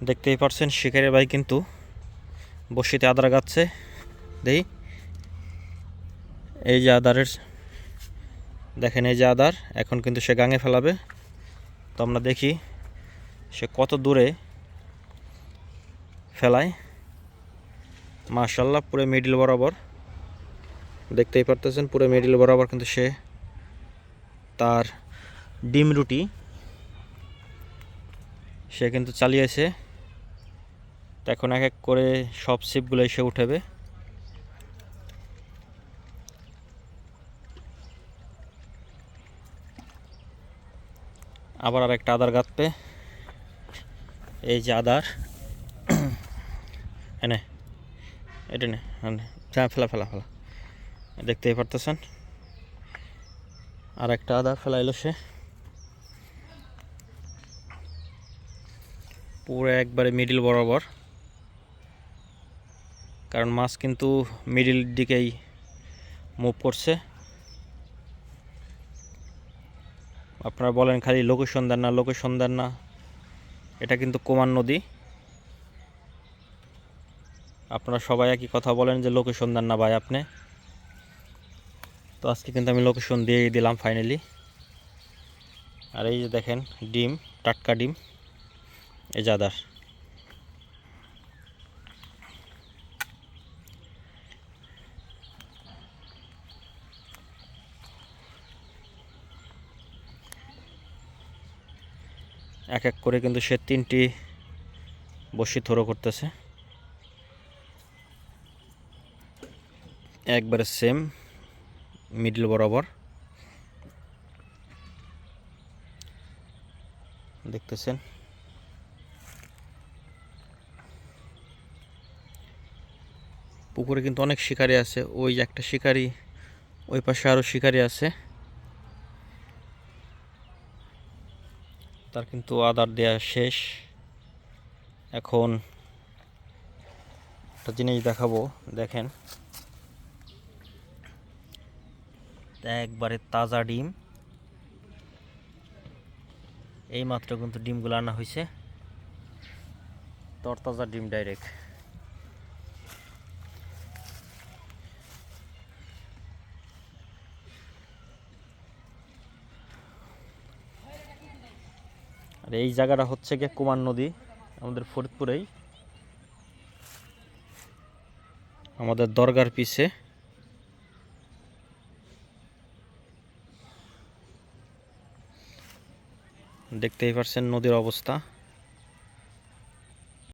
দেখতেই পারছেন শিকারি ভাই কিন্তু বসিতে আদার গাচ্ছে। দেই এই যে আদারের, দেখেন এই যে আদার এখন কিন্তু সে গাঙে ফেলাবে। তো আমরা দেখি সে কত দূরে ফেলায়। মাশাল্লাহ পুরো মিডিল বরাবর, দেখতেই পারতেছেন পুরো মিডিল বরাবর কিন্তু সে তার ডিম রুটি সে কিন্তু চালিয়েছে। তো এখন এক এক করে সব ছিপগুলো এসে উঠেবে। আবার আর একটা আদার গাঁথবে। এই যে আদার এনে এটা নে যা ফেলা ফেলা ফেলা, দেখতেই পারতেছেন আর একটা আদা ফেলাইলো সে পুরো একবারে মিডিল বরাবর, কারণ মাছ কিন্তু মিডিল দিকেই মুভ করছে। আপনারা বলেন খালি লোকেশন দেন না, লোকেশন দেন না, এটা কিন্তু কুমার নদী। আপনারা সবাই একই কথা বলেন যে লোকেশন দেন না ভাই আপনি। তো আজকে কিন্তু আমি লোকেশন দিয়েই দিলাম ফাইনালি। আর এই যে দেখেন ডিম, টাটকা ডিম, এই যে আদার। এক এক করে কিন্তু সে 3টি বসি থ্রো করতেছে একবারে সেম মিডল বরাবর, দেখতেছেন। পুকুরে কিন্তু অনেক শিকারি আছে, ওই যে একটা শিকারি, ওই পাশে আরও শিকারি আছে। তার কিন্তু আদার দেয়া শেষ। এখন একটা জিনিস দেখাবো, দেখেন একবারে তাজা ডিম, এই মাত্র কিন্তু ডিমগুলো আনা হয়েছে, তরতাজা ডিম ডাইরেক্ট। আর এই জায়গাটা হচ্ছে গিয়ে কুমার নদী, আমাদের ফরিদপুরেই, আমাদের দরগার পিছে। দেখতেই পারছেন নদীর অবস্থা।